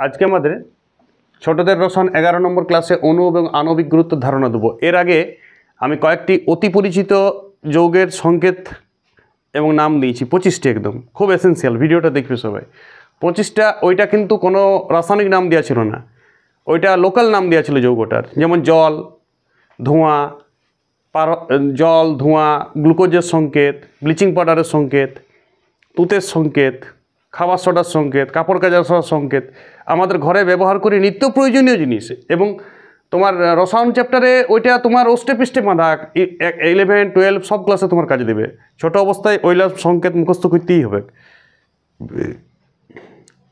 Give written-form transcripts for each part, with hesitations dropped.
আজকে আমাদের ছোটদের রসায়ন 11 নম্বর ক্লাসে অণু এবং আণবিক গুরুত্বের ধারণা দেবো। এর আগে আমি কয়েকটি অতি পরিচিত যৌগের সংকেত এবং নাম দিয়েছি, 25টি, একদম খুব এসেন্সিয়াল। ভিডিওটা দেখবে সবাই। 25টা ওইটা কিন্তু কোনো রাসায়নিক নাম দেওয়া ছিল না, ওইটা লোকাল নাম দেওয়া ছিল যৌগটার। যেমন জল, ধোঁয়া, জল, ধোঁয়া, গ্লুকোজের সংকেত, ব্লিচিং পাউডারের সংকেত, তুতের সংকেত, খাবার সোডার সংকেত, কাপড় কাচার সংকেত আমাদের ঘরে ব্যবহার করি, নিত্য প্রয়োজনীয় জিনিস। এবং তোমার রসায়ন চ্যাপ্টারে ওইটা তোমার ওস্টে পৃষ্ঠে বাঁধা, 11, 12 সব ক্লাসে তোমার কাজে দেবে। ছোট অবস্থায় ওইলা সংকেত মুখস্থ করতেই হবে।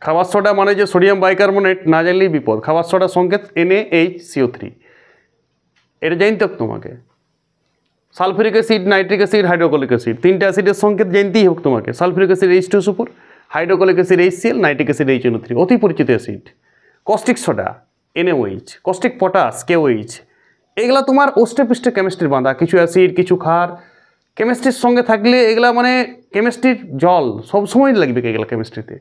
খাবার সোডা মানে যে সোডিয়াম বাইকার্বনেট, না জানলেই বিপদ। খাবার সোডার সংকেত NaHCO3, এটা জানতে হবে তোমাকে। Sulphuric acid, nitric acid, hydrochloric acid, 3টে অ্যাসিডের সংকেত জানতেই হবে তোমাকে। Sulphuric acid H2SO4, hydrochloric acid HCl, nitric acid HNO3, অতি পরিচিত acid. Caustic soda NaOH, caustic potash KOH, এগুলা তোমার ওস্টে পৃষ্ঠে কেমিস্ট্রির বাঁধা। কিছু অ্যাসিড, কিছু ক্ষার কেমিস্ট্রির সঙ্গে থাকলে এগুলা মানে কেমিস্ট্রির জল সবসময় লাগবে এগুলা কেমিস্ট্রিতে।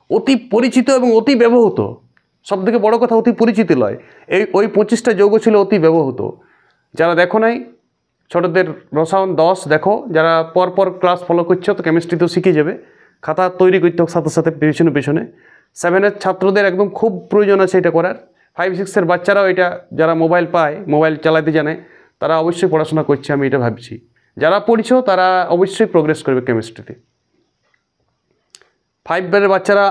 অতি পরিচিত এবং অতি ব্যবহৃত। সবথেকে বড় কথা অতি পরিচিত নয়, ওই 25টা যৌগ ছিল অতি ব্যবহৃত। যারা দেখো নাই ছোটদের রসায়ন 10 দেখো, যারা পরপর ক্লাস ফলো করছো তো কেমিস্ট্রি তো শিখে যাবে। খাতা তৈরি করতে হোক সাথে সাথে পেছনে পেছনে। 7-এর ছাত্রদের একদম খুব প্রয়োজন আছে এটা করার। 5-6-এর বাচ্চারাও এটা, যারা মোবাইল পায়, মোবাইল চালাতে জানে, তারা অবশ্যই পড়াশোনা করছে, আমি এটা ভাবছি। যারা পড়ছো তারা অবশ্যই প্রোগ্রেস করবে কেমিস্ট্রিতে। 5-এর বাচ্চারা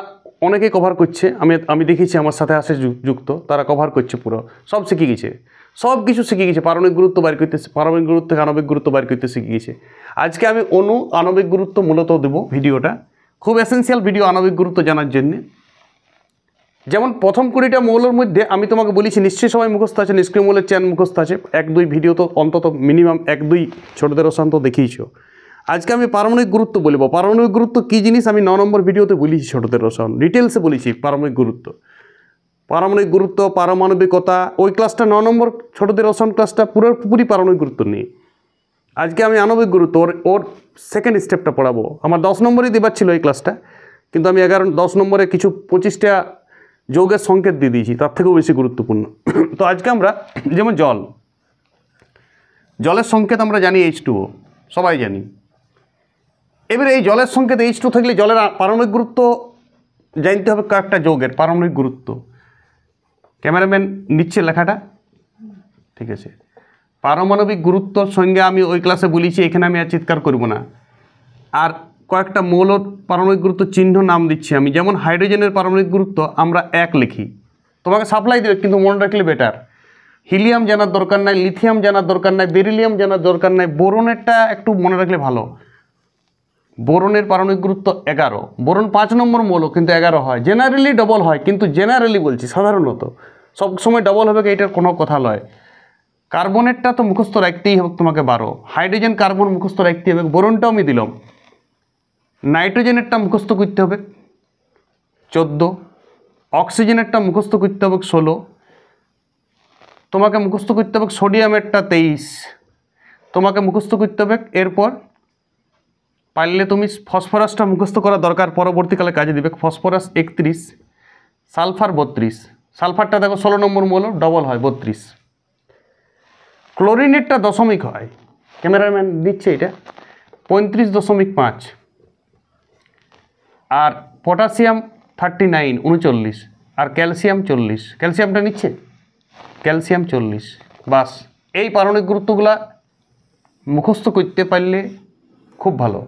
অনেকেই কভার করছে, আমি দেখেছি, আমার সাথে আসে যুক্ত, তারা কভার করছে, পুরো সব শিখে গেছে, সব কিছু শিখে গেছে। পারমাণবিক গুরুত্ব বাইর করতেছে, পারমাণবিক গুরুত্ব থেকে আণবিক গুরুত্ব বাইর করতে শিখে গেছে। আজকে আমি অণু আণবিক গুরুত্ব মূলত দেবো। ভিডিওটা খুব এসেন্সিয়াল ভিডিও আণবিক গুরুত্ব জানার জন্যে। যেমন প্রথম 20টা মৌলের মধ্যে আমি তোমাকে বলেছি, নিশ্চয়ই সবাই মুখস্থ আছে, নিষ্ক্রিয় মৌলের চেন মুখস্থ আছে। 1-2 ভিডিও তো অন্তত মিনিমাম 1-2 ছোটদের রসায়ন তো দেখিয়েছো। আজকে আমি পারমাণবিক গুরুত্ব বলবো। পারমাণবিক গুরুত্ব কী জিনিস আমি 9 নম্বর ভিডিওতে বলেছি, ছোটদের রসায়ন ডিটেলসে বলেছি পারমাণবিক গুরুত্ব। পারমাণবিক গুরুত্ব, পারমাণবিকতা, ওই ক্লাসটা 9 নম্বর ছোটদের রসায়ন ক্লাসটা পুরোপুরি পারমাণবিক গুরুত্ব নিয়ে। আজকে আমি আণবিক গুরুত্ব ওর সেকেন্ড স্টেপটা পড়াবো। আমার 10 নম্বরই দেবার ছিল এই ক্লাসটা, কিন্তু আমি 10 নম্বরে কিছু 25টা যৌগের সংকেত দিয়ে দিয়েছি, তার থেকেও বেশি গুরুত্বপূর্ণ। তো আজকে আমরা যেমন জলের সংকেত আমরা জানি H2O, সবাই জানি। এবারে এই জলের সংকেত H2 থাকলে জলের পারমাণবিক গুরুত্ব জানতে হবে কয়েকটা যৌগের পারমাণবিক গুরুত্ব। ক্যামেরাম্যান নিচ্ছে লেখাটা, ঠিক আছে। পারমাণবিক গুরুত্বর সঙ্গে আমি ওই ক্লাসে বলেছি, এখানে আমি আর চিৎকার করব না। আর কয়েকটা মৌলের পারমাণবিক গুরুত্ব চিহ্ন নাম দিচ্ছি আমি। যেমন হাইড্রোজেনের পারমাণবিক গুরুত্ব আমরা 1 লিখি, তোমাকে সাপ্লাই দেবে, কিন্তু মনে রাখলে বেটার। হিলিয়াম জানার দরকার নাই, লিথিয়াম জানার দরকার নাই, বেরিলিয়াম জানার দরকার নাই। বোরনেরটা একটু মনে রাখলে ভালো। বোরনের পারমাণবিক গুরুত্ব 11। বোরন 5 নম্বর মৌল, কিন্তু 11 হয়। জেনারেলি ডবল হয়, কিন্তু জেনারেলি বলছি, সাধারণত সবসময় ডবল হবে এটার কোনো কথা নয়। কার্বনেরটা তো মুখস্থ রাখতেই হবে তোমাকে 12। হাইড্রোজেন কার্বন মুখস্থ রাখতে হবে, বোরনটাও আমি দিলাম। নাইট্রোজেনেরটা মুখস্থ করতে হবে 14। অক্সিজেনেরটা মুখস্থ করতে হবে 16। তোমাকে মুখস্থ করতে হবে সোডিয়ামেরটা 23। তোমাকে মুখস্থ করতে হবে। এরপর পারলে তুমি ফসফরাসটা মুখস্থ করা দরকার, পরবর্তীকালে কাজে দিবে। Phosphorus 31, sulphur 32। সালফারটা দেখো 16 নম্বর মৌল, ডবল হয় 32। ক্লোরিনেরটা দশমিক হয়, ক্যামেরাম্যান দিচ্ছে এটা 35.5। আর পটাশিয়াম 39, 39। আর ক্যালসিয়াম 40। ক্যালসিয়ামটা নিচ্ছে, ক্যালসিয়াম 40। বাস, এই পারমাণবিক গুরুত্বগুলা মুখস্থ করতে পারলে খুব ভালো।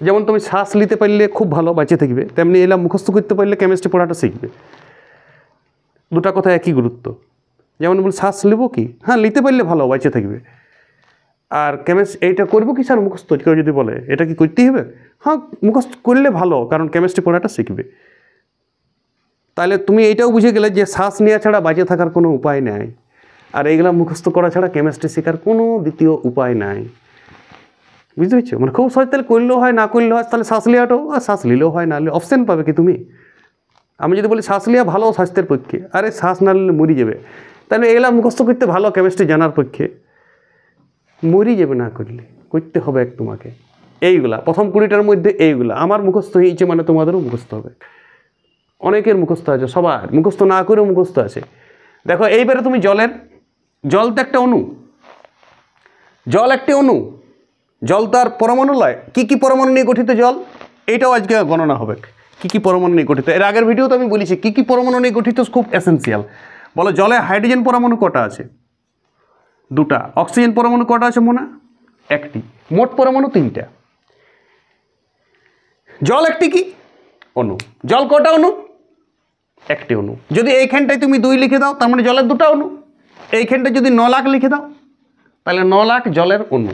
যেমন তুমি শ্বাস নিতে পারলে খুব ভালো, বাঁচে থাকবে, তেমনি এলা মুখস্থ করতে পারলে কেমিস্ট্রি পড়াটা শিখবে। দুটা কথা একই গুরুত্ব। যেমন বল শ্বাস নেব কি, হ্যাঁ নিতে পারলে ভালো, বাঁচে থাকবে। আর এইটা করবো কি স্যার মুখস্থ, কেউ যদি বলে এটা কি করতেই হবে, হ্যাঁ মুখস্থ করলে ভালো, কারণ কেমিস্ট্রি পড়াটা শিখবে। তাহলে তুমি এইটাও বুঝে গেলে যে শ্বাস নেওয়া ছাড়া বাঁচে থাকার কোনো উপায় নাই, আর এইগুলা মুখস্থ করা ছাড়া কেমিস্ট্রি শেখার কোনো দ্বিতীয় উপায় নাই। বুঝতে পারছো? মানে খুব সহজ, তাহলে করলেও হয়, না করলেও হয়, তাহলে শ্বাস নেওয়াটাও, আর শ্বাস নিলেও হয়, না নিলে অপশান পাবে কি তুমি? আমি যদি বলি শ্বাস নেওয়া ভালো স্বাস্থ্যের পক্ষে, আরে শ্বাস না নিলে মরি যাবে, তাহলে এগুলা মুখস্থ করতে ভালো কেমিস্ট্রি জানার পক্ষে, মরি যাবে না করলে, করতে হবে তোমাকে এইগুলা। প্রথম 20টার মধ্যে এইগুলা আমার মুখস্থ হয়েছে, মানে তোমাদেরও মুখস্থ হবে। অনেকের মুখস্থ আছে, সবার মুখস্থ না করেও মুখস্থ আছে। দেখো এইবারে তুমি জল তো একটা অণু, জল একটি অণু, জল তার পরমাণু লয়। কী কী পরমাণু নিয়ে গঠিত জল, এইটাও আজকে গণনা হবে। কী কী পরমাণু নিয়ে গঠিত, এর আগের ভিডিওতে আমি বলেছি কী কী পরমাণু নিয়ে গঠিত, খুব এসেন্সিয়াল। বলো জলে হাইড্রোজেন পরমাণু কটা আছে? 2টা। অক্সিজেন পরমাণু কটা আছে মোনা? 1টি। মোট পরমাণু 3টা। জল একটি কি অণু। জল কটা অণু? 1টি অণু। যদি এইখানটায় তুমি 2 লিখে দাও তার মানে জলের 2টা অণু। এইখানটায় যদি 9 লাখ লিখে দাও তাহলে 9 লাখ জলের অণু।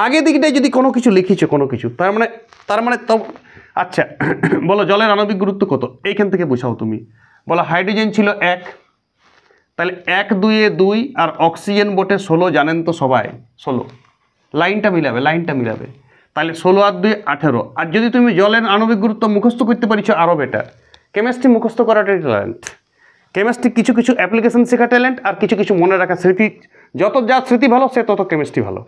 আগে দিকটায় যদি কোনো কিছু লিখেছো, কোনো কিছু, তার মানে তো আচ্ছা বলো জলের আণবিক গুরুত্ব কত? এইখান থেকে বোঝাও তুমি। বলো হাইড্রোজেন ছিল 1, তাহলে 1 2 এ 2 আর অক্সিজেন বটে 16, জানেন তো সবাই 16। লাইনটা মিলাবে। তাহলে 16 আর 2 18। আর যদি তুমি জলের আণবিক গুরুত্ব মুখস্থ করতে পারিছো আরও বেটার। কেমিস্ট্রি মুখস্থ করাটাই ট্যালেন্ট। কেমিস্ট্রি কিছু কিছু অ্যাপ্লিকেশন শেখা ট্যালেন্ট, আর কিছু কিছু মনে রাখা স্মৃতি। যত যা স্মৃতি ভালো সে তত কেমিস্ট্রি ভালো।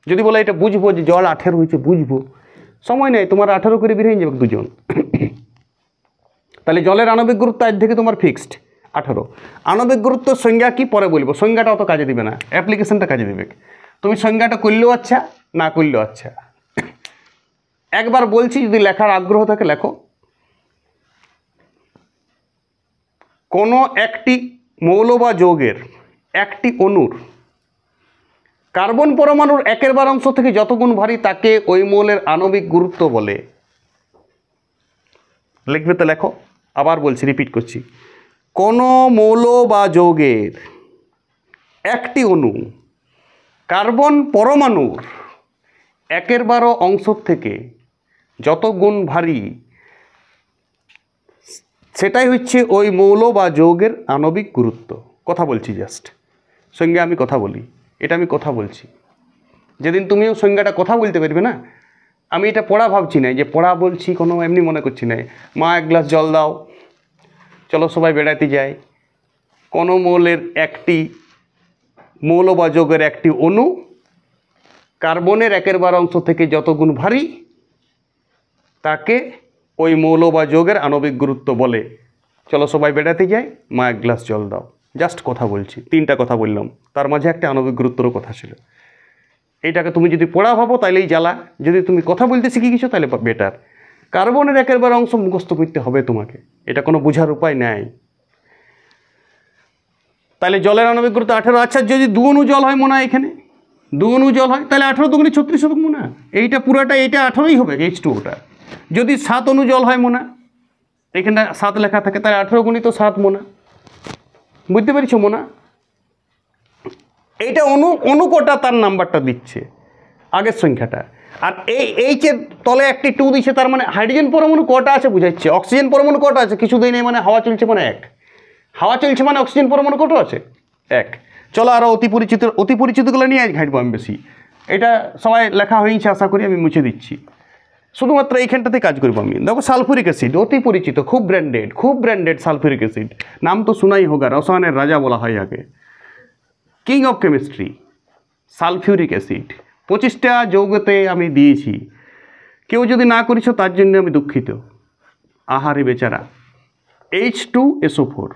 যদি বলে এটা বুঝবো যে জল 18 হয়েছে, বুঝবো, সময় নেই, তোমার 18 করে বেরিয়ে যাবে 2 জন। তাহলে জলের আণবিক গুরুত্ব আজ থেকে তোমার ফিক্সড 18। আণবিক গুরুত্ব সংজ্ঞা কি পরে বলবো, সংজ্ঞাটা অত কাজে দিবে না, অ্যাপ্লিকেশনটা কাজে দেবে। তুমি সংজ্ঞাটা করলেও আচ্ছা, না করলেও আচ্ছা। একবার বলছি, যদি লেখার আগ্রহ থাকে লেখো। কোনো একটি মৌল বা যৌগের একটি অণুর কার্বন পরমাণুর 1/12 অংশ থেকে যত গুণ ভারী তাকে ওই মৌলের আণবিক গুরুত্ব বলে। লিখবে তো লেখো। আবার বলছি, রিপিট করছি। কোনো মৌল বা যৌগের একটি অণু কার্বন পরমাণুর 1/12 অংশ থেকে যত গুণ ভারী সেটাই হচ্ছে ওই মৌল বা যৌগের আণবিক গুরুত্ব। কথা বলছি জাস্ট, সঙ্গে আমি কথা বলি, এটা আমি কথা বলছি। যেদিন তুমিও সংজ্ঞাটা কথা বলতে পারবে না, আমি এটা পড়া ভাবছি না, যে পড়া বলছি কোনো এমনি মনে করছি না। মা 1 গ্লাস জল দাও, চলো সবাই বেড়াতে যাই। কোনো মৌল বা যৌগের একটি অণু কার্বনের 1/12 অংশ থেকে যত গুণ ভারী তাকে ওই মৌল বা যৌগের আণবিক গুরুত্ব বলে। চলো সবাই বেড়াতে যাই, মা 1 গ্লাস জল দাও। জাস্ট কথা বলছি, 3টা কথা বললাম, তার মাঝে একটা আণবিক গুরুত্বরও কথা ছিল। এইটাকে তুমি যদি পড়া ভাবো তাহলেই জ্বালা, যদি তুমি কথা বলতে শিখে গেছো তাহলে বেটার। কার্বনের 1/12 অংশ মুখস্থ করতে হবে তোমাকে, এটা কোনো বোঝার উপায় নাই। তাহলে জলের আণবিক গুরুত্ব 18। আচ্ছা, যদি 2 অণু জল হয় মনে হয়, এখানে 2 অণু জল হয়, তাহলে 18 2 36 হবে মনে হয়। এইটা পুরাটা এইটা 18ই হবে, H2ওটা। যদি 7 অণু জল হয় মনে, এখানটা 7 লেখা থাকে, তাহলে 18 × 7 মনে। বুঝতে পেরেছো মনে? এইটা অণু কটা তার নাম্বারটা দিচ্ছে আগের সংখ্যাটা। আর এইচের তলে একটি 2 দিচ্ছে, তার মানে হাইড্রোজেন পরমাণু কটা আছে বুঝাচ্ছে। অক্সিজেন পরমাণু কটা আছে? কিছু দিন নেই, মানে হাওয়া চলছে মানে 1। হাওয়া চলছে মানে অক্সিজেন পরমাণু কটা আছে? 1। চলো আরও অতি পরিচিতগুলো নিয়ে আজ ঘাঁটবো আমি বেশি। এটা সবাই লেখা হয়েছে, আশা করি আমি মুছে দিচ্ছি। শুধুমাত্র এইখানটাতে কাজ করবো আমি। দেখো সালফুরিক অ্যাসিড, অতি পরিচিত, খুব ব্র্যান্ডেড সালফুরিক অ্যাসিড। নাম তো শোনাই হোগা, রসায়নের রাজা বলা হয় আগে, king of chemistry. Sulphuric acid 25টা যৌগতে আমি দিয়েছি। কেউ যদি না করেছো তার জন্য আমি দুঃখিত। আহারে বেচারা। H2SO4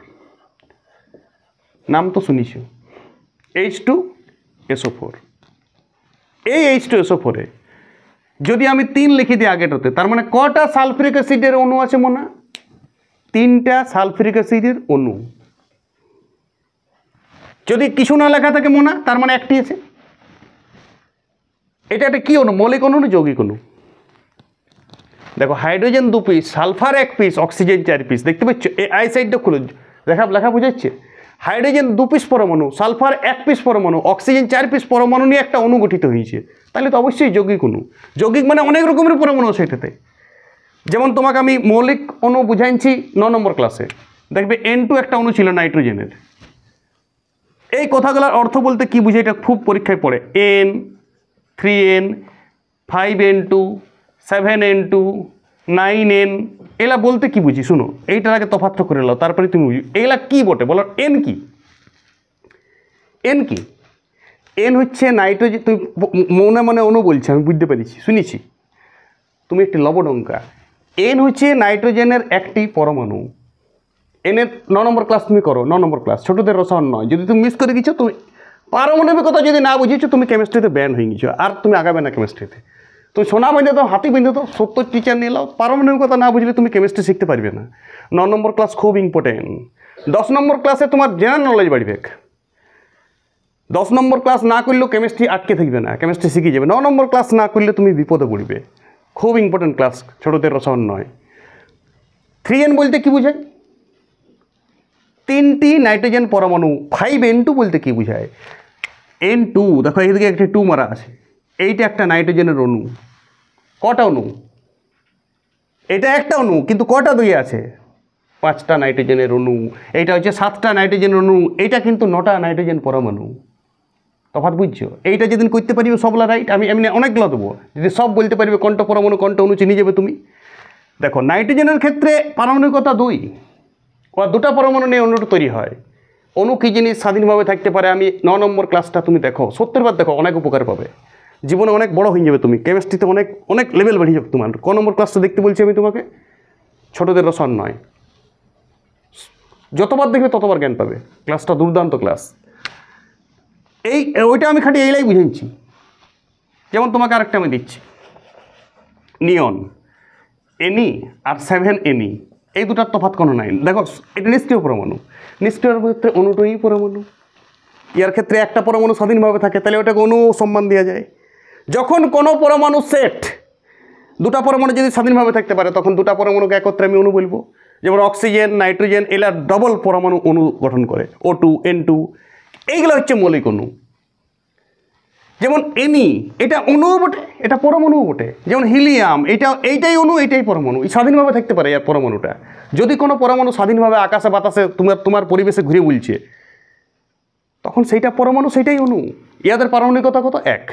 নাম তো শুনিস, H2SO4। এই H2SO4-এ যদি আমি 3 লিখে দিই আগেটাতে, তার মানে কটা সালফিউরিক অ্যাসিডের অণু আছে মনে? 3টা সালফিউরিক অ্যাসিডের অণু। যদি কিছু না লেখা থাকে মনে, তার মানে একটি আছে। এটা একটা কি অণু? মৌলিক অণু না যৌগিক অণু? দেখো hydrogen 2 piece, sulphur 1 piece, oxygen 4 piece. দেখতে পাচ্ছ? এই আই সাইডটা খুলে লেখা বুঝাচ্ছে। হাইড্রোজেন 2 পিস পরমাণু, সালফার 1 পিস পরমাণু, অক্সিজেন 4 পিস পরমাণু নিয়ে একটা অণু গঠিত হয়েছে। তাহলে তো অবশ্যই যৌগিক অণু। যৌগিক মানে অনেক রকমের পরমাণু সেটাতে। যেমন তোমাকে আমি মৌলিক অণু বুঝাইছি 9 নম্বর ক্লাসে, দেখবে N2 একটা অণু ছিল নাইট্রোজেনের। এই কথাগুলোর অর্থ বলতে কি বুঝে, এটা খুব পরীক্ষায় পড়ে। N, 3N, 5N2, 7N2, 9N, এগুলা বলতে কি বুঝি শুনো। এইটার আগে তফাৎ করে নাও, তারপরে তুমি বুঝি এগুলা কি বটে। বলো N কি? N হচ্ছে নাইট্রোজেন। তুমি মনে অণু বলছি, আমি বুঝতে পেরেছি, শুনেছি। তুমি একটি লবডঙ্কা। এন হচ্ছে নাইট্রোজেনের একটি পরমাণু। এনের 9 নম্বর ক্লাস তুমি করো, 9 নম্বর ক্লাস, ছোটদের রসায়ন নয়। যদি তুমি মিস করে গেছো, তুমি পারমাণবিকতা যদি না বুঝেছো, তুমি কেমিস্ট্রিতে ব্যান হয়ে গেছো, আর তুমি আগাবে না কেমিস্ট্রিতে। তুমি সোনা বেঁধে দাও, হাতি বেঁধে দাও, 70 টিচার নিয়ে নাও, পারমাণবিকতা না বুঝলে তুমি কেমিস্ট্রি শিখতে পারবে না। 9 নম্বর ক্লাস খুব ইম্পর্টেন্ট। 10 নম্বর ক্লাসে তোমার জেনারেল নলেজ বাড়বে। 10 নম্বর ক্লাস না করলেও কেমিস্ট্রি আটকে থাকবে না, কেমিস্ট্রি শিখে যাবে। 9 নম্বর ক্লাস না করলে তুমি বিপদে পড়বে। খুব ইম্পর্টেন্ট ক্লাস, ছোটদের রসায়ন নয়। 3n বলতে কি বোঝায়? 3টি নাইট্রোজেন পরমাণু। 5n2 বলতে কি বোঝায়? n2, দেখো এইদিকে একটা 2 মারা আছে, এইটা একটা নাইট্রোজেনের অণু। কটা অণু? এটা একটা অণু, কিন্তু কটা দুই আছে? 5টা নাইট্রোজেনের অণু। এইটা হচ্ছে 7টা নাইট্রোজেন অণু, এইটা কিন্তু 9টা নাইট্রোজেন পরমাণু। তফাৎ বুঝছো? এইটা যেদিন করতে পারবে সবলা রাইট, আমি এমনি অনেকগুলো দেবো। যদি সব বলতে পারবে কোনটা পরমাণু কোনটা অণু চিনি যাবে তুমি। দেখো নাইট্রোজেনের ক্ষেত্রে পারমাণবিকতা 2, ও 2টা পরমাণু নিয়ে অণুটা তৈরি হয়। অণু কী জিনিস স্বাধীনভাবে থাকতে পারে, আমি 9 নম্বর ক্লাসটা তুমি দেখো, 70 বার দেখো, অনেক উপকার পাবে। জীবনে অনেক বড় হয়ে যাবে তুমি, কেমিস্ট্রিতে অনেক অনেক লেভেল বাড়িয়ে যাবে তোমার। ক নম্বর ক্লাসটা দেখতে বলছি আমি তোমাকে, ছোটদের রসায়ন নয়। যতবার দেখবে ততবার জ্ঞান পাবে, ক্লাসটা দুর্দান্ত ক্লাস। ওইটা আমি খালি এইলাই বুঝেছি। যেমন তোমাকে আরেকটা আমি দিচ্ছি, নিয়ন এনি আর 7ne, এই দুটার তফাৎ কোনো নাই। দেখো এটা নিষ্ক্রিয় পরমাণু, নিষ্ক্রিয়র ক্ষেত্রে অণুটই পরমাণু। ইয়ার ক্ষেত্রে একটা পরমাণু স্বাধীনভাবে থাকে, তাহলে ওটাকে অণু সম্মান দেওয়া যায়। যখন কোনো পরমাণু সেট, 2টা পরমাণু যদি স্বাধীনভাবে থাকতে পারে, তখন 2টা পরমাণুকে একত্রে আমি অণু বলবো। যেমন অক্সিজেন, নাইট্রোজেন, এরা ডবল পরমাণু অণু গঠন করে, O2 N2, এইগুলো হচ্ছে মৌলিক অণু। যেমন এনি, এটা অণুও বটে, এটা পরমাণুও বটে। যেমন হিলিয়াম, এইটাই অণু, এইটাই পরমাণু, স্বাধীনভাবে থাকতে পারে এর পরমাণুটা। যদি কোনো পরমাণু স্বাধীনভাবে আকাশে বাতাসে তোমার পরিবেশে ঘুরে বলছে, তখন সেইটা পরমাণু, সেইটাই অণু। ইয়াদের পারমাণবিকতা কত? 1।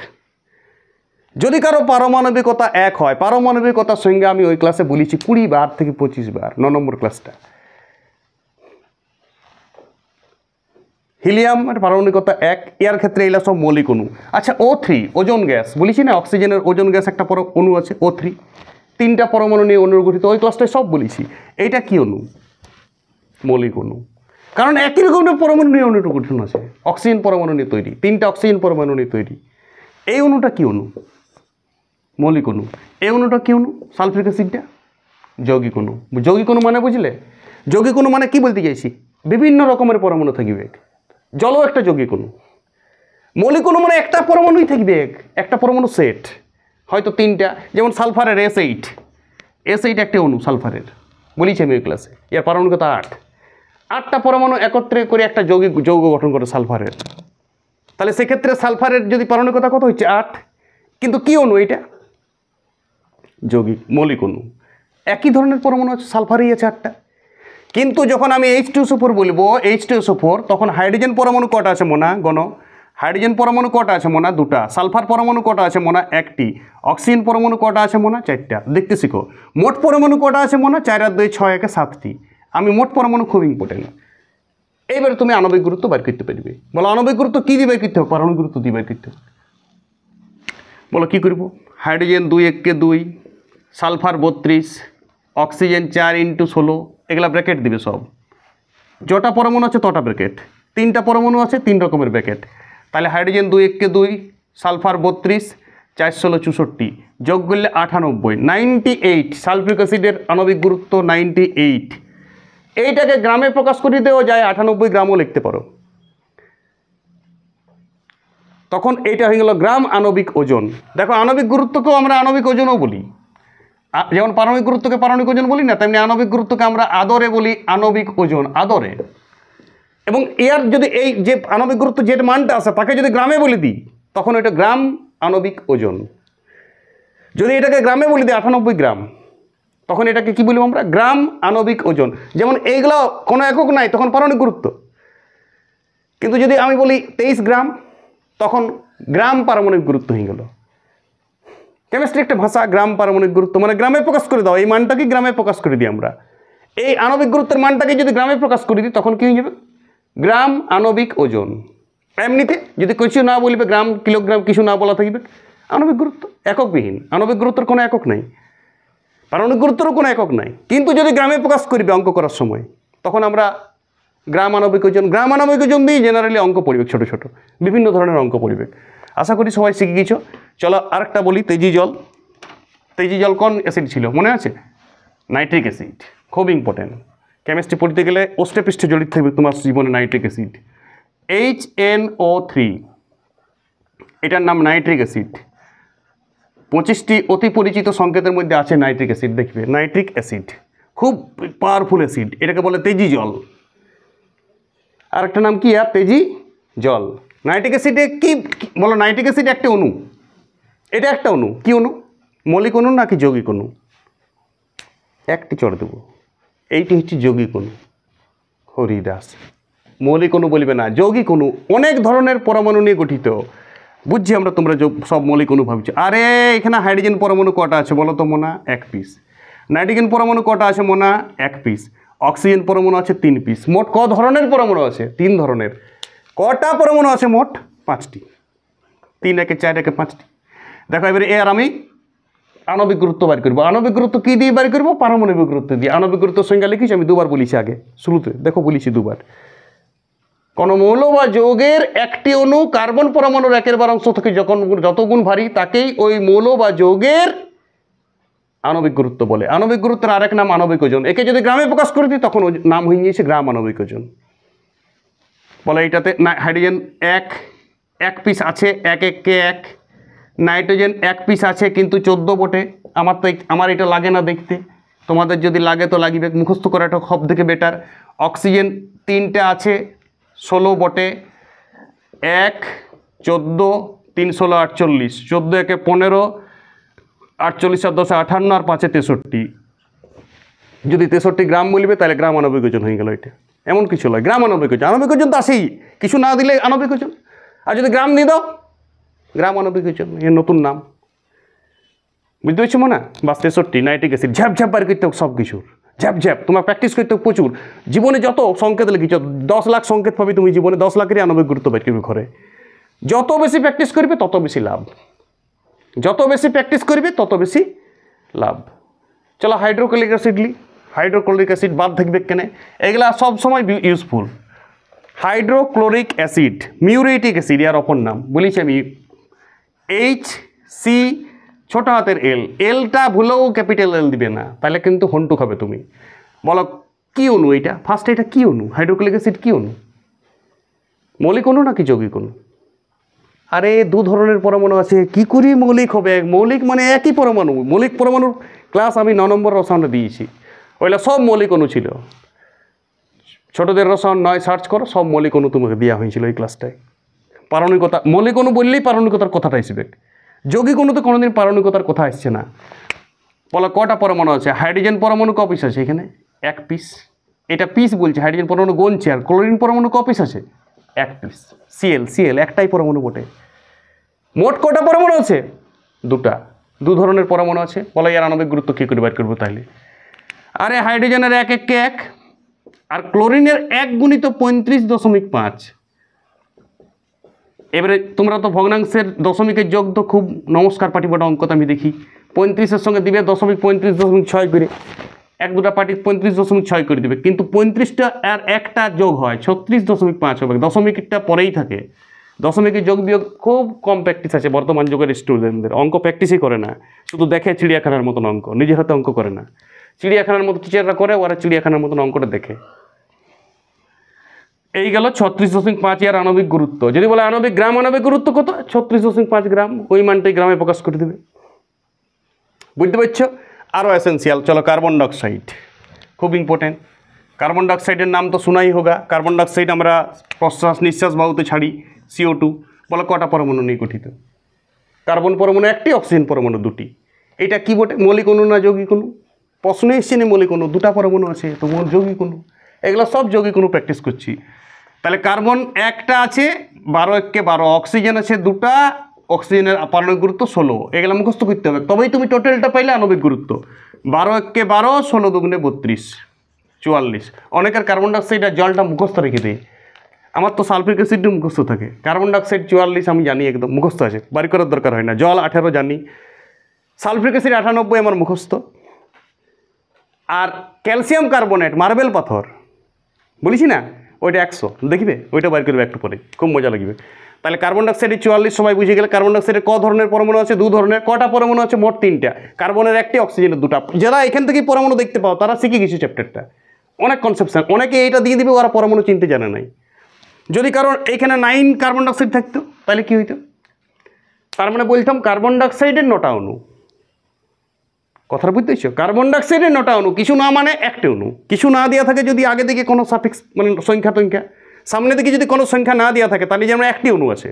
যদি কারো পারমাণবিকতা 1 হয়, পারমাণবিকতার সঙ্গে আমি ওই ক্লাসে বলেছি 20 বার থেকে 25 বার, 9 নম্বর ক্লাসটা। হিলিয়াম পারমাণবিকতা 1, এর ক্ষেত্রে এগুলো সব মৌলিক অণু। আচ্ছা O3, ওজোন গ্যাস, বলেছি না অক্সিজেনের ওজোন গ্যাস একটা অণু আছে O3, 3টা পরমাণু নিয়ে অণু গঠিত, ওই ক্লাসটায় সব বলেছি। এইটা কি অণু? মৌলিক অণু। কারণ একই রকমের পরমাণু নিয়ে অণুটা গঠন আছে, অক্সিজেন পরমাণু নিয়ে তৈরি, 3টা অক্সিজেন পরমাণু নিয়ে তৈরি। এই অণুটা কি অণু? মৌলিক অণু। এই অণুটা কি অণু? সালফিক অ্যাসিডটা যৌগিক অণু। যৌগিক অণু মানে বুঝলে? যৌগিক অণু মানে কি বলতে চাইছি? বিভিন্ন রকমের পরমাণু থাকবে, জলও একটা যৌগিক অণু। মৌলিক অণু মানে একটা পরমাণুই থাকবে, একটা পরমাণু সেট, হয়তো 3টা। যেমন সালফারের S8 একটা অণু সালফারের, বলেছি আমি ওই ক্লাসে। এর পারমাণবিকতা 8টা পরমাণু একত্রে করে একটা যৌগ গঠন করে সালফারের। তাহলে সেক্ষেত্রে সালফারের যদি পারমাণবিকতা কত হচ্ছে? 8। কিন্তু কি অণু এটা? যৌগিক মৌলিক অণু। একই ধরনের পরমাণু আছে, সালফারই আছে 8টা। কিন্তু যখন আমি H2SO4 বলবো, H2SO4, তখন হাইড্রোজেন পরমাণু কটা আছে মোনা? গণ। হাইড্রোজেন পরমাণু কটা আছে মোনা? 2টা। সালফার পরমাণু কটা আছে মোনা? 1টি। অক্সিজেন পরমাণু কটা আছে মোনা? 4টা। দেখতে শিখো। মোট পরমাণু কটা আছে মোনা? 4 আর 2 6 একে 7টি। আমি মোট পরমাণু খুব ইম্পর্টেন্ট। এইবারে তুমি আণবিক গুরুত্ব বের করতে পারবে। বলো আণবিক গুরুত্ব কী দিয়ে বের করতে হবে? পারমাণবিক গুরুত্ব দিয়ে বের করতে হবে। বলো কী করবো? হাইড্রোজেন 2 1 2, সালফার 32, অক্সিজেন 4 × 16, এগুলা ব্র্যাকেট দিবে সব। যটা পরমাণু আছে তটা ব্র্যাকেট। 3টা পরমাণু আছে 3 রকমের ব্র্যাকেট। তাহলে হাইড্রোজেন 2 1 2, সালফার 32, 4 16 64, যোগ করলে 98, 98। সালফিক অ্যাসিডের আণবিক গুরুত্ব 98। এইটাকে গ্রামে প্রকাশ করে দেওয়া যায়, 98 গ্রামও লিখতে পারো। তখন এইটা হয়ে গেল গ্রাম আণবিক ওজন। দেখো আণবিক গুরুত্বকেও আমরা আণবিক ওজনও বলি। যেমন পারমাণবিক গুরুত্বকে পারমাণবিক ওজন বলি না, তেমনি আণবিক গুরুত্বকে আমরা আদরে বলি আণবিক ওজন, আদরে। এবং এর যদি এই যে আণবিক গুরুত্ব যে মানটা আছে তাকে যদি গ্রামে বলে দিই, তখন এটা গ্রাম আণবিক ওজন। যদি এটাকে গ্রামে বলে দিই 98 গ্রাম, তখন এটাকে কি বলবো আমরা? গ্রাম আণবিক ওজন। যেমন এইগুলো কোনো একক নাই, তখন পারমাণবিক গুরুত্ব। কিন্তু যদি আমি বলি 23 গ্রাম, তখন গ্রাম পারমাণবিক গুরুত্ব হয়ে গেল। কেমিস্ট্রি একটা ভাষা, গ্রাম পারমাণবিক গুরুত্ব মানে গ্রামে প্রকাশ করে দাও, এই মানটাকে গ্রামে প্রকাশ করে দিই আমরা। এই আণবিক গুরুত্বের মানটাকে যদি গ্রামে প্রকাশ করে দিই, তখন কী হয়ে যাবে? গ্রাম আণবিক ওজন। এমনিতে যদি কিছু না বলবে, গ্রাম কিলোগ্রাম কিছু না বলা থাকবে, আণবিক গুরুত্ব এককবিহীন। আণবিক গুরুত্বের কোনো একক নাই। পারমাণবিক গুরুত্বেরও কোনো একক নাই, কিন্তু যদি গ্রামে প্রকাশ করবে অঙ্ক করার সময়, তখন আমরা গ্রাম আণবিক ওজন দিয়েই জেনারেলি অঙ্ক পড়বে, ছোটো ছোটো বিভিন্ন ধরনের অঙ্ক পড়বে। আশা করি সবাই শিখে গেছো। চলো আরেকটা বলি, তেজি জল কোন অ্যাসিড ছিল মনে আছে? Nitric acid. খুব ইম্পর্টেন্ট, কেমিস্ট্রি পড়তে গেলে অষ্টে পৃষ্ঠে জড়িত থাকবে তোমার জীবনে নাইট্রিক অ্যাসিড। HNO3, এটার নাম নাইট্রিক অ্যাসিড। 25টি অতি পরিচিত সংকেতের মধ্যে আছে নাইট্রিক অ্যাসিড। দেখবে নাইট্রিক অ্যাসিড খুব পাওয়ারফুল অ্যাসিড, এটাকে বলে তেজি জল। আর একটা নাম কি আর তেজি জল। নাইট্রিক অ্যাসিডে কি বলো? নাইট্রিক অ্যাসিড একটা অণু, এটা একটা অণু। কি অণু? মৌলিক অণু নাকি যৌগিক অণু? একটি চড় দেবো, এইটি হচ্ছে যৌগিক অণু। হরিদাস, মৌলিক অণু বলবে না, যৌগিক অণু। অনেক ধরনের পরমাণু নিয়ে গঠিত, বুঝছি আমরা, তোমরা সব মৌলিক অণু ভাবছো। আরে এখানে হাইড্রোজেন পরমাণু কটা আছে বলো তো মোনা? 1 পিস। নাইট্রোজেন পরমাণু কটা আছে মোনা? 1 পিস। অক্সিজেন পরমাণু আছে 3 পিস। মোট ক ধরনের পরমাণু আছে? 3 ধরনের। কটা পরমাণু আছে মোট? 5টি। 3 একে 4 একে 5টি। দেখো এবারে আর আমি আণবিক গুরুত্ব বার করবো। আণবিক গুরুত্ব কি দিয়ে বার করবো? পারমাণবিক গুরুত্ব দিয়ে। আণবিক গুরুত্ব সংজ্ঞা লিখিস, আমি 2বার বলেছি আগে শুরুতে, দেখো বলেছি 2বার। কোন মৌল বা যৌগের একটি অণু কার্বন পরমাণুর 1/12 অংশ থেকে যত গুণ ভারী, তাকেই ওই মৌল বা যৌগের আণবিক গুরুত্ব বলে। আণবিক গুরুত্বের আরেক নাম আণবিক ওজন। একে যদি গ্রামে প্রকাশ করে দিই, তখন নাম হয়ে গিয়েছে গ্রাম আণবিক ওজন। বলে এইটাতে হাইড্রোজেন 1 পিস আছে, 1 × 1। নাইট্রোজেন 1 পিস আছে কিন্তু 14 বটে। আমার এটা লাগে না দেখতে, তোমাদের যদি লাগে তো লাগিবে, মুখস্থ করাটা সব থেকে বেটার। অক্সিজেন 3টে আছে, 16 বটে। 1, 14, 3, 16, 48। 14 একে 15, 48 আর 10 58, আর 5 63। যদি 63 গ্রাম বলবে তাহলে গ্রাম আণবিক ওজন হয়ে গেল। এটা এমন কিছু নয়, গ্রাম আণবিক ওজন। আণবিক ওজন তো আসেই, কিছু না দিলে আণবিক ওজন। আর যদি গ্রাম দিয়ে দাও, গ্রাম আণবিক ওজন, এর নতুন নাম। বুঝতে পারছো মনে? বাস 63 নাইট্রিক অ্যাসিড। ঝ্যাপ বার করতে সব কিছুর, ঝ্যাপ। তোমার প্র্যাকটিস করতে প্রচুর। জীবনে যত সংকেত লিখিছ, 10 লাখ সংকেত পাবে তুমি জীবনে। 10 লাখেরই আণবিক গুরুত্ব বের করবে ঘরে। যত বেশি প্র্যাকটিস করবে তত বেশি লাভ, যত বেশি প্র্যাকটিস করবে তত বেশি লাভ। চলো হাইড্রোক্লোরিক অ্যাসিড লি। হাইড্রোক্লোরিক অ্যাসিড বাদ থাকবে কেন? এগুলা সব সময় useful. Hydrochloric acid, muriatic acid, এর অপর নাম বলেছি আমি। HC, ছোট হাতের L। এলটা ভুলেও ক্যাপিটাল L দিবে না, তাহলে কিন্তু হন্টু খাবে তুমি। বলো কি অণু এটা? ফার্স্ট এটা কি অণু? হাইড্রোক্লোরিক অ্যাসিড কি অণু? মৌলিক অণু নাকি যৌগিক অণু? আরে 2 ধরনের পরমাণু আছে, কি করি মৌলিক হবে? মৌলিক মানে একই পরমাণু। মৌলিক পরমাণুর ক্লাস আমি 9 নম্বর রসায়নে দিয়েছি, ওইটা সব মৌলিক অণু ছিল। ছোটদের রসায়ন 9 সার্চ করো, সব মৌলিক অণু তোমাকে দেওয়া হয়েছিল এই ক্লাসটায়। পারমাণবিকতা, মৌলিক অণু বললেই পারমাণবিকতার কথাটা আসবে। যৌগিক অণুতে কোনোদিন পারমাণবিকতার কথা আসছে না। বলো কটা পরমাণু আছে? হাইড্রোজেন পরমাণু ক পিস আছে? এখানে 1 পিস। এটা পিস বলছে, হাইড্রোজেন পরমাণু গুনছে। আর ক্লোরিন পরমাণু ক পিস আছে? 1 পিস। Cl একটাই পরমাণু বটে। মোট কটা পরমাণু আছে? 2টা। 2 ধরনের পরমাণু আছে। বলো এর আণবিক গুরুত্ব কী করে বের করবো তাহলে? আরে হাইড্রোজেনের 1 × 1 আর ক্লোরিনের 1 × 35.5। এবারে তোমরা তো ভগ্নাংশের দশমিকের যোগ তো খুব নমস্কার পাটিপটা অঙ্কতে আমি দেখি। 35-এর সঙ্গে দিবে 35.6 করে, 1-2টা পার্টি 35.6 করে দিবে, কিন্তু 35টা আর একটা যোগ হয় 36.5 হবে। দশমিকটা পরেই থাকে। দশমিকের যোগ বিয়োগ খুব কম প্র্যাকটিস আছে বর্তমান যুগের স্টুডেন্টদের। অঙ্ক প্র্যাকটিসই করে না, শুধু দেখে চিড়িয়াখানার মতন অঙ্ক, নিজের হাতে অঙ্ক করে না। চিড়িয়াখানার মতো টিচাররা করে, ওরা চিড়িয়াখানার মতন অঙ্কটা দেখে। এই গেল 36.5 এর আণবিক গুরুত্ব। যদি বলে আণবিক গ্রাম আণবিক গুরুত্ব কত? 36.5 গ্রাম। ওই মানটাই গ্রামে প্রকাশ করে দেবে। বুঝতে পারছো? আরও এসেন্সিয়াল। চলো কার্বন ডাইঅক্সাইড, খুব ইম্পর্টেন্ট। কার্বন ডাইঅক্সাইডের নাম তো শোনাই হোগা। কার্বন ডাইঅক্সাইড আমরা নিঃশ্বাস বায়ুতে ছাড়ি, CO2। বলো কটা পরমাণু নিয়ে গঠিত? কার্বন পরমাণু 1টি, অক্সিজেন পরমাণু 2টি। এটা কি বটে? মৌলিক অণু না যৌগিক অণু? প্রশ্ন এসছে না মৌলিক অণু, 2টা পরমাণু আছে তো যৌগিক অণু। এগুলো সব যৌগিক অণু প্র্যাকটিস করছি। তাহলে কার্বন 1টা আছে, 12 × 12। অক্সিজেন আছে 2টা, অক্সিজেনের পারমাণবিক গুরুত্ব 16। এগুলো মুখস্থ করতে হবে, তবেই তুমি টোটালটা পাইলে আণবিক গুরুত্ব। 12 × 12, 16 × 2 = 32, 44। অনেকের কার্বন ডাইঅক্সাইড আর জলটা মুখস্থ রেখে দেয়। আমার তো সালফিক অ্যাসিডও মুখস্থ থাকে। কার্বন ডাইঅক্সাইড 44 আমি জানি, একদম মুখস্থ আছে, বাড়ি করার দরকার হয় না। জল 18 জানি, সালফিক অ্যাসিড 98 আমার মুখস্থ। আর ক্যালসিয়াম কার্বনেট মার্বেল পাথর বলেছি না, ওইটা 100 দেখবে, ওইটা বার করবে একটু পরে, খুব মজা লাগবে। তাহলে কার্বন ডাইঅক্সাইডের 44 সবাই বুঝে গেলে। কার্বন ডাইঅক্সাইডের ক ধরনের পরমাণু আছে? 2 ধরনের। কটা পরমাণু আছে? মোট 3টা। কার্বনের 1টি, অক্সিজেনের 2টা। যারা এখান থেকে পরমাণু দেখতে পাও তারা শিখে গেছে চ্যাপ্টারটা। অনেক কনসেপশন, অনেকে এইটা দিয়ে দিবে, ওরা পরমাণু চিনতে জানে নাই। যদি কারণ এখানে 9 কার্বন ডাইঅক্সাইড থাকতো তাহলে কি হইতো? তার মানে বলতাম কার্বন ডাইঅক্সাইডের 9টা অণু। কথাটা বুঝতেছো? কার্বন ডাইঅক্সাইডের 9টা অণু, কিছু না মানে 1টি অণু। কিছু না দেওয়া থাকে যদি আগে দিকে কোনো সাফিক্স মানে সংখ্যা টংখ্যা, সামনে দিকে যদি কোনো সংখ্যা না দেওয়া থাকে তাহলে যেমন 1টি অণু আছে,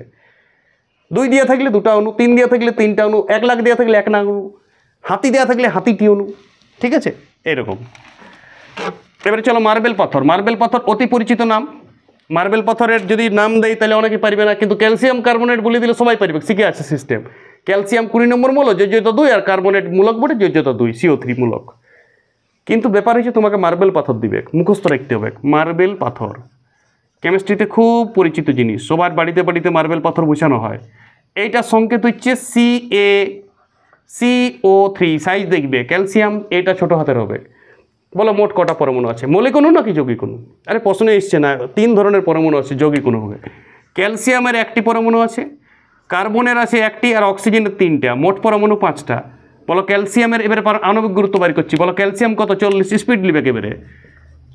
2 দেওয়া থাকলে 2টা অণু, 3 দেওয়া থাকলে 3টা অণু, 1 লাখ দেওয়া থাকলে 1 লাখ অণু, হাতি দেওয়া থাকলে হাতিটি অণু। ঠিক আছে, এরকম। এবারে চলো মার্বেল পাথর। মার্বেল পাথর অতি পরিচিত নাম। মার্বেল পাথরের যদি নাম দেয় তাহলে অনেকে পারবে না, কিন্তু ক্যালসিয়াম কার্বনেট বলে দিলে সবাই পারবে, শিখে আছে সিস্টেম। ক্যালসিয়াম 20 নম্বর মূলক, যোজ্যতা 2, আর কার্বনেট মূলক বটে, যোজ্যতা 2, CO3 মূলক। কিন্তু ব্যাপার হচ্ছে তোমাকে মার্বেল পাথর দিবে, মুখস্থ রাখতে হবে। মার্বেল পাথর কেমিস্ট্রিতে খুব পরিচিত জিনিস, সবার বাড়িতে বাড়িতে মার্বেল পাথর বসানো হয়। এইটা সংকেত হচ্ছে CaCO3, সাইজ দেখবে ক্যালসিয়াম এটা ছোট হাতের হবে। বলো মোট কটা পরমাণু আছে? মৌলিক অণু নাকি যৌগিক অণু? আরে প্রশ্নে এসছে না, 3 ধরনের পরমাণু আছে, যৌগিক অণু হবে। ক্যালসিয়ামের 1টি পরমাণু আছে, কার্বনের আছে 1টি, আর অক্সিজেনের 3টা, মোট পরমাণু 5টা। বলো ক্যালসিয়ামের, এবারে আণবিক গুরুত্ব বাড়ি করছি, বলো ক্যালসিয়াম কত? 40, স্পিড লিবে একেবারে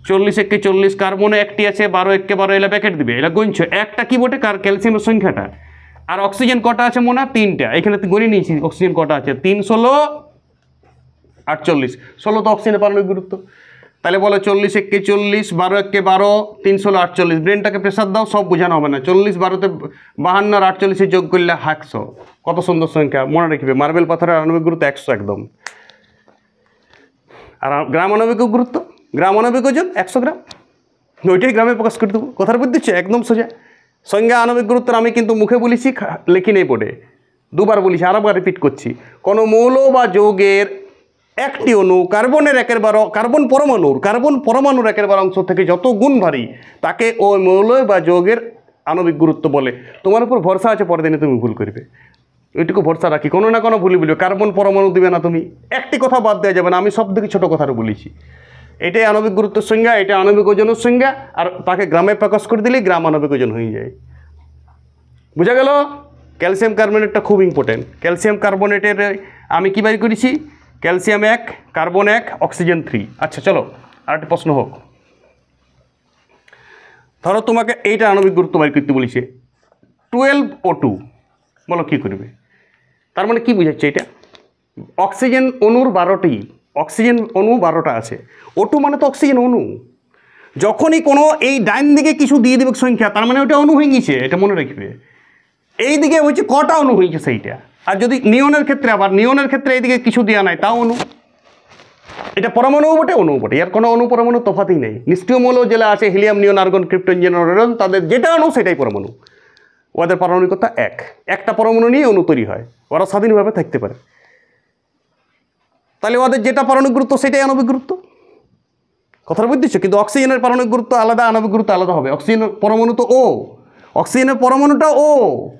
40 একে 40। কার্বনে 1টি আছে, 12 একে 12, এলা প্যাকেট দিবে, এলা গুনছ। একটা কি বটে? ক্যালসিয়ামের সংখ্যাটা। আর অক্সিজেন কটা আছে মোনা? 3টা। এখানে গণে নিয়েছি অক্সিজেন কটা আছে, 3, 16, 48। 16 তো অক্সিজেনের পারমাণবিক গুরুত্ব। তাহলে বলো 40 একে 40, 12 একে 12, 3, 16, 48। ব্রেনটাকে প্রেসার দাও, সব বোঝানো হবে না। 40 12তে 52 আর 48 যোগ করলে 100। কত সুন্দর সংখ্যা, মনে রাখবে। মার্বেল পাথরের আণবিক গুরুত্ব 100 একদম। আর গ্রাম আণবিক গুরুত্ব, গ্রাম আণবিক ওজন 100 গ্রাম, ওইটাই গ্রামে প্রকাশ করে দেবো। কথার বুঝতে দিচ্ছে একদম সোজা। সংজ্ঞা আণবিক গুরুত্বের আমি কিন্তু মুখে বলেছি, লিখি নেই বোর্ডে, 2বার বলেছি, আরেকবার রিপিট করছি। কোনো মৌল বা যৌগের 1টি অণু কার্বনের 1/12, কার্বন পরমাণুর 1/12 অংশ থেকে যত গুণ ভারী তাকে ওই মৌল বা যৌগের আণবিক গুরুত্ব বলে। তোমার উপর ভরসা আছে, পরের দিনে তুমি ভুল করবে, ওইটুকু ভরসা রাখি। কোনো না কোনো ভুল বলবে, কার্বন পরমাণু দিবে না তুমি, একটি কথা বাদ দেওয়া যাবে না। আমি সব থেকে ছোটো কথাটা বলেছি। এটাই আণবিক গুরুত্বের সংজ্ঞা, এটা আণবিক ওজনের সংজ্ঞা। আর তাকে গ্রামে প্রকাশ করে দিলেই গ্রাম আণবিক ওজন হয়ে যায়। বুঝা গেল? ক্যালসিয়াম কার্বনেটটা খুব ইম্পর্টেন্ট। ক্যালসিয়াম কার্বনেটের আমি কী বাই করেছি? Calcium 1, carbon 1, oxygen 3। আচ্ছা চলো আরেকটা প্রশ্ন হোক। ধরো তোমাকে এইটা আণবিক গুরুত্ব বাই করতে বলেছে, 12O2। বলো কী করবে? তার মানে কী বুঝাচ্ছে এটা? অক্সিজেন অণুর 12টি, অক্সিজেন অণু 12টা আছে। O2 মানে তো অক্সিজেন অণু। যখনই কোনো এই ডাইন দিকে কিছু দিয়ে দেবে সংখ্যা, তার মানে ওটা অণু হয়ে গেছে, এটা মনে রাখবে। এই দিকে হচ্ছে কটা অণু হয়েছে সেইটা। আর যদি নিয়নের ক্ষেত্রে, আবার নিয়নের ক্ষেত্রে এইদিকে কিছু দেওয়া নাই, তাও অণু। এটা পরমাণুও বটে, অণু বটে, এর কোনো অণু পরমাণু তফাতই নেই। নিষ্ক্রিয় মৌল যেটা আছে হিলিয়াম, নিয়ন, আর্গন, ক্রিপ্টন, জেনন, তাদের যেটা অণু সেটাই পরমাণু। ওদের পারমাণবিকতা 1। একটা পরমাণু নিয়ে অণু তৈরি হয়, ওরা স্বাধীনভাবে থাকতে পারে। তাহলে ওদের যেটা পারমাণবিক গুরুত্ব সেটাই আণবিক গুরুত্ব। কথাটা বুঝতেছো? কিন্তু অক্সিজেনের পারমাণবিক গুরুত্ব আলাদা, আণবিক গুরুত্ব আলাদা হবে। অক্সিজেনের পরমাণু তো O, অক্সিজেনের পরমাণুটা O,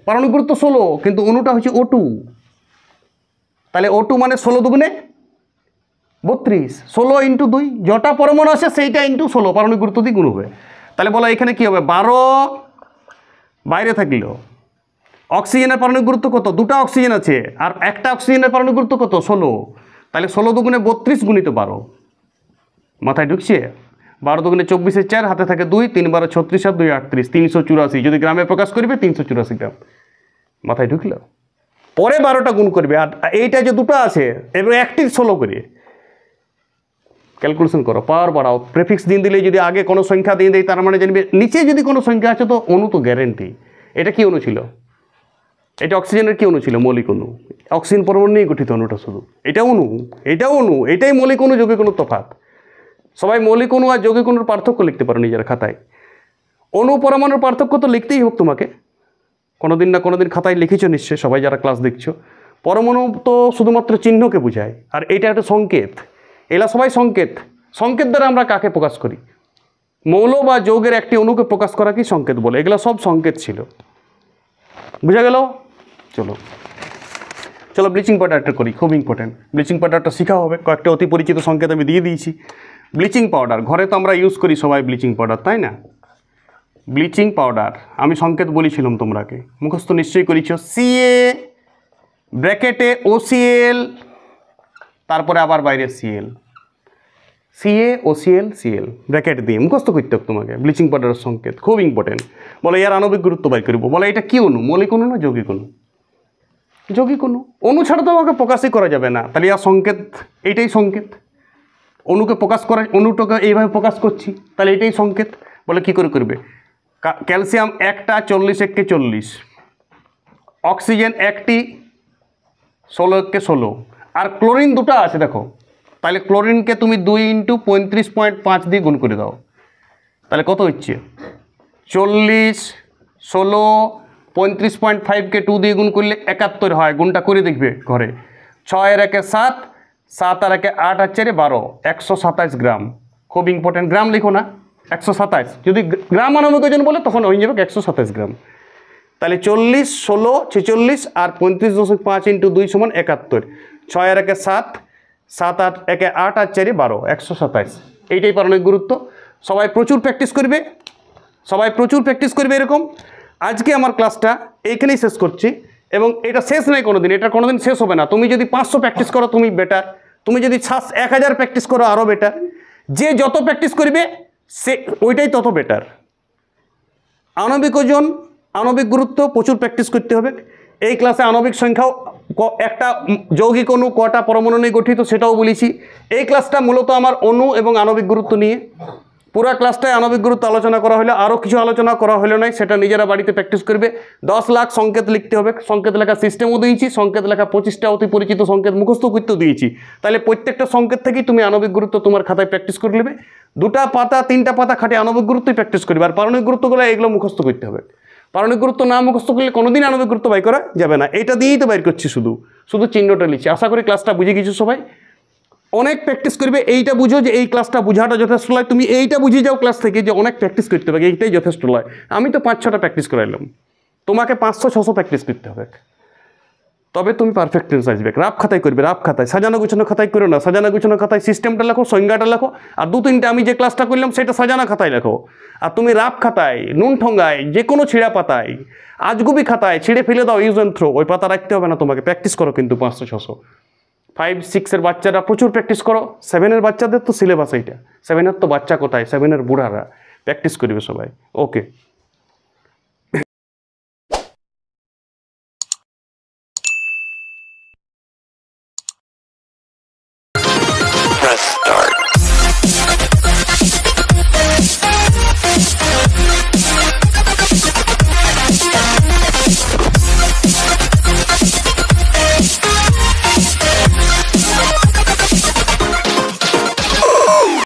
পারমাণবিক গুরুত্ব 16, কিন্তু অণুটা হচ্ছে O2। তাহলে O2 মানে 16 দুগুণে 32, 16 × 2, যটা পরমাণু আছে সেইটা × 16 পারমাণবিক গুরুত্ব দিয়ে গুণ হবে। তাহলে বলো এখানে কী হবে? 12 বাইরে থাকলো। অক্সিজেনের পারমাণবিক গুরুত্ব কত? 2টা অক্সিজেন আছে, আর একটা অক্সিজেনের পারমাণবিক গুরুত্ব কত? 16। তাহলে 16 দুগুণে 32 গুণিত 12। মাথায় ঢুকছে? 12 দুগুণে 24, 4 হাতে থাকে 2, 3 12 36 আর 2 38, 384। যদি গ্রামে প্রকাশ করবে 384 গ্রাম। মাথায় ঢুকলো? পরে 12টা গুণ করবে, আর এইটা যে 2টা আছে এবার একটি 16 করে ক্যালকুলেশন করো, পাওয়ার বাড়াও। প্রেফিক্স দিন দিলে যদি আগে কোনো সংখ্যা দিয়ে দেয়, তার মানে জানবে নিচে যদি কোনো সংখ্যা আছে তো অণু তো গ্যারেন্টি। এটা কি অণু ছিল? এটা অক্সিজেনের কি অণু ছিল? মৌলিক অণু। অক্সিজেন পরমাণু নিয়ে গঠিত অণুটা শুধু। এটা অণু, এটাও অণু, এটাই মৌলিক অণু, যৌগিক অণুর তফাৎ। সবাই মৌলিক অণু আর যৌগিক অণুর পার্থক্য লিখতে পারো নিজের খাতায়। অণু পরমাণুর পার্থক্য তো লিখতেই হোক তোমাকে, কোনোদিন না কোনোদিন খাতায় লিখেছো নিশ্চয়, সবাই যারা ক্লাস দেখছো। পরমাণু তো শুধুমাত্র চিহ্নকে বোঝায়, আর এটা একটা সংকেত। এলা সবাই সংকেত। সংকেত দ্বারা আমরা কাকে প্রকাশ করি? মৌল বা যৌগের একটি অণুকে প্রকাশ করা কি সংকেত বলে? এগুলো সব সংকেত ছিল। বুঝা গেল? চলো চলো ব্লিচিং পাউডারটা করি, খুব ইম্পর্টেন্ট। ব্লিচিং পাউডারটা শেখা হবে, কয়েকটা অতি পরিচিত সংকেত আমি দিয়ে দিয়েছি। ব্লিচিং পাউডার ঘরে তো আমরা ইউজ করি সবাই ব্লিচিং পাউডার, তাই না? ব্লিচিং পাউডার আমি সংকেত বলেছিলাম তোমরাকে, মুখস্থ নিশ্চয়ই করেছ। সিএ ব্র্যাকেটে OCl, তারপরে আবার বাইরে CL, CA OCl CL bracket দিয়ে মুখস্থ করতে হবে তোমাকে। ব্লিচিং পাউডারের সংকেত খুব ইম্পর্টেন্ট। বলে এর আণবিক গুরুত্ব বাই করবো। বলে এটা কি অণু, মৌলিক অণু না যৌগিক অণু? যৌগিক অণু। অণু ছাড়া তো আমাকে প্রকাশই করা যাবে না, তাহলে আর সংকেত এইটাই সংকেত। অণুকে প্রকাশ করা, অণুটাকে এইভাবে প্রকাশ করছি, তাহলে এটাই সংকেত। বলে কি করে করবে? ক্যালসিয়াম একটা 40 একে 40, অক্সিজেন একটি 16 একে 16, আর ক্লোরিন দুটো আছে দেখো, তাহলে ক্লোরিনকে তুমি 2 × 35.5 দিয়ে গুণ করে দাও, তাহলে কত হচ্ছে? 40, 16, 35.5কে 2 দিয়ে গুণ করলে 71 হয়। গুণটা করে দেখবে ঘরে। 6 এর একে 7, 7 আর একে 8 আর 4 12, 127 গ্রাম। খুব ইম্পর্টেন্ট, গ্রাম লিখো না, 127। যদি গ্রাম আণবিক ওজন বলে তখন হয়ে যাবে 127 গ্রাম। তাহলে 40, 16, 46 আর 35.5 × 2 = 71। 6 এর একে 7, 7 আর একে 8 আর 4 12, 127। এইটাই পারমাণবিক গুরুত্ব। সবাই প্রচুর প্র্যাকটিস করবে, সবাই প্রচুর প্র্যাকটিস করবে এরকম। আজকে আমার ক্লাসটা এইখানেই শেষ করছি, এবং এটা শেষ নেই কোনো দিন, এটা কোনো দিন শেষ হবে না। তুমি যদি 500 প্র্যাকটিস করো তুমি বেটার, তুমি যদি 1000 প্র্যাকটিস করো আরও বেটার। যে যত প্র্যাকটিস করবে সে ওইটাই তত বেটার। আণবিক ওজন, আণবিক গুরুত্ব প্রচুর প্র্যাকটিস করতে হবে। এই ক্লাসে আণবিক সংখ্যাও, একটা যৌগিক অণু কটা পরমাণু নিয়ে গঠিত সেটাও বলেছি। এই ক্লাসটা মূলত আমার অণু এবং আণবিক গুরুত্ব নিয়ে। পুরা ক্লাসটায় আণবিক গুরুত্ব আলোচনা করা হলো, আরও কিছু আলোচনা করা হলো না, সেটা নিজেরা বাড়িতে প্র্যাকটিস করবে। 10 লাখ সংকেত লিখতে হবে, সংকেত লেখা সিস্টেমও দিয়েছি, সংকেত লেখা 25টা অতি পরিচিত সংকেত মুখস্থ করতেও দিয়েছি। তাহলে প্রত্যেকটা সংকেত থেকেই তুমি আণবিক গুরুত্ব তোমার খাতায় প্র্যাকটিস করে নেবে। 2টা পাতা 3টা পাতা খাটে আণবিক গুরুত্বই প্র্যাকটিস করবে। আর পারমাণবিক গুরুত্বগুলো এগুলো মুখস্থ করতে হবে। পারমাণবিক গুরুত্ব না মুখস্থ করলে কোনোদিন আণবিক গুরুত্ব বাই করা যাবে না। এটা দিয়েই তো বাইর করছি, শুধু শুধু চিহ্নটা লিখছি। আশা করি ক্লাসটা বুঝে গেছো সবাই। অনেক প্র্যাকটিস করবে, এইটা বুঝো যে এই ক্লাসটা বোঝাটা যথেষ্ট নয়। তুমি এইটা বুঝে যাও ক্লাস থেকে যে অনেক প্র্যাকটিস করতে হবে, এইটাই যথেষ্ট নয়। আমি তো 5-6টা প্র্যাকটিস করাইলাম, তোমাকে 500-600 প্র্যাকটিস করতে হবে, তবে তুমি পারফেক্টনেস আসবে। রাফ খাতায় করবে, রাফ খাতায়, সাজানো গুছানো খাতায় করো না। সাজানো গুছানো খাতায় সিস্টেমটা লেখো, সংজ্ঞাটা লেখো, আর 2-3টে আমি যে ক্লাসটা করলাম সেটা সাজানো খাতায় লেখো। আর তুমি রাফ খাতায়, নুন ঠোঙ্গায়, যে কোনো ছিঁড়া পাতায়, আজগুবি খাতায় ছিঁড়ে ফেলে দাও, ইউজ অ্যান্ড থ্রো, ওই পাতা রাখতে হবে না তোমাকে। প্র্যাকটিস করো কিন্তু 500-600। 5-6 বাচ্চারা প্রচুর প্র্যাকটিস করো। 7 বাচ্চাদের তো সিলেবাস এইটা, 7 তো বাচ্চা কোথায়, 7 বুড়ারা। প্র্যাকটিস করবে সবাই। ওকে।